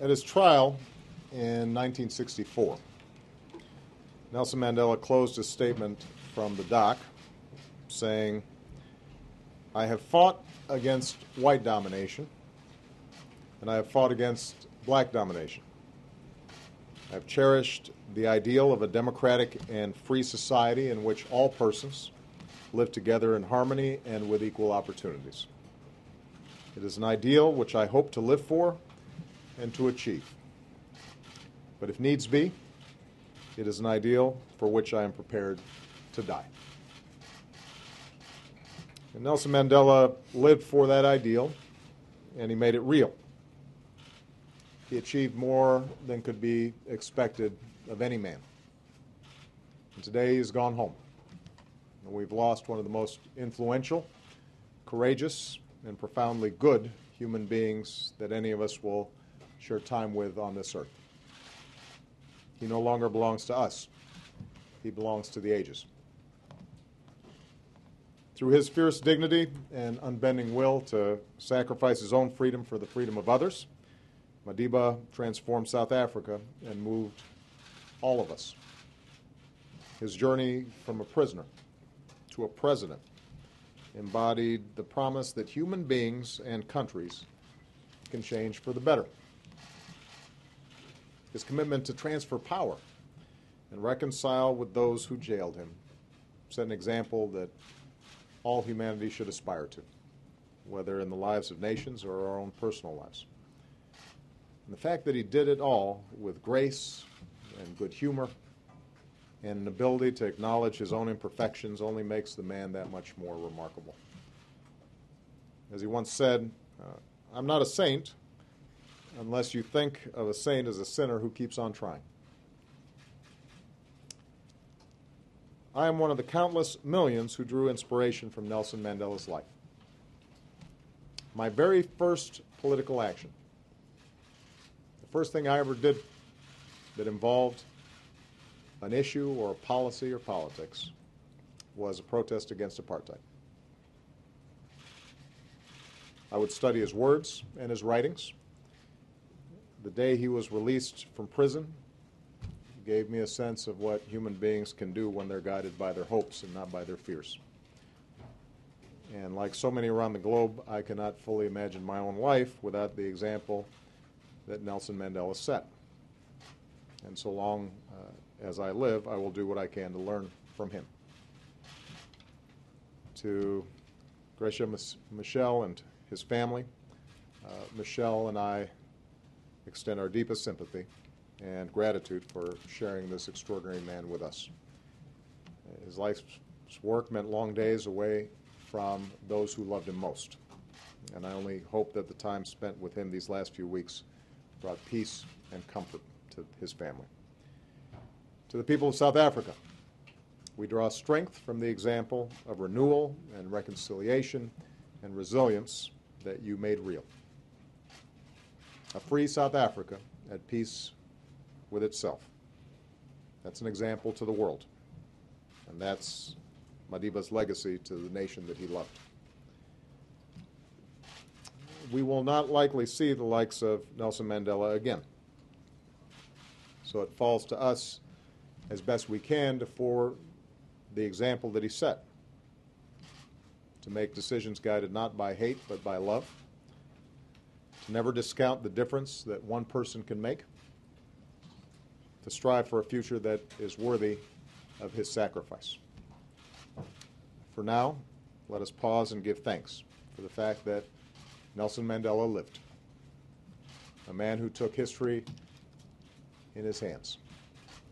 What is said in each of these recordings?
At his trial in 1964, Nelson Mandela closed his statement from the dock saying, "I have fought against white domination, and I have fought against black domination. I have cherished the ideal of a democratic and free society in which all persons live together in harmony and with equal opportunities. It is an ideal which I hope to live for and to achieve. But if needs be, it is an ideal for which I am prepared to die." And Nelson Mandela lived for that ideal, and he made it real. He achieved more than could be expected of any man. And today he's gone home. And we've lost one of the most influential, courageous, and profoundly good human beings that any of us will share time with on this earth. He no longer belongs to us. He belongs to the ages. Through his fierce dignity and unbending will to sacrifice his own freedom for the freedom of others, Madiba transformed South Africa and moved all of us. His journey from a prisoner to a president embodied the promise that human beings and countries can change for the better. His commitment to transfer power and reconcile with those who jailed him set an example that all humanity should aspire to, whether in the lives of nations or our own personal lives. And the fact that he did it all with grace and good humor and an ability to acknowledge his own imperfections only makes the man that much more remarkable. As he once said, "I'm not a saint unless you think of a saint as a sinner who keeps on trying." I am one of the countless millions who drew inspiration from Nelson Mandela's life. My very first political action, the first thing I ever did that involved an issue or a policy or politics, was a protest against apartheid. I would study his words and his writings. The day he was released from prison gave me a sense of what human beings can do when they're guided by their hopes and not by their fears. And like so many around the globe, I cannot fully imagine my own life without the example that Nelson Mandela set. And so long as I live, I will do what I can to learn from him. To Gracia Michel and his family, Michelle and I extend our deepest sympathy and gratitude for sharing this extraordinary man with us. His life's work meant long days away from those who loved him most. And I only hope that the time spent with him these last few weeks brought peace and comfort to his family. To the people of South Africa, we draw strength from the example of renewal and reconciliation and resilience that you made real. A free South Africa at peace with itself. That's an example to the world. And that's Madiba's legacy to the nation that he loved. We will not likely see the likes of Nelson Mandela again. So it falls to us as best we can to forward the example that he set, to make decisions guided not by hate but by love, to never discount the difference that one person can make, to strive for a future that is worthy of his sacrifice. For now, let us pause and give thanks for the fact that Nelson Mandela lived, a man who took history in his hands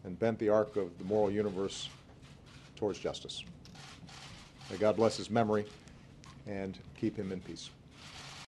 and bent the arc of the moral universe towards justice. May God bless his memory and keep him in peace.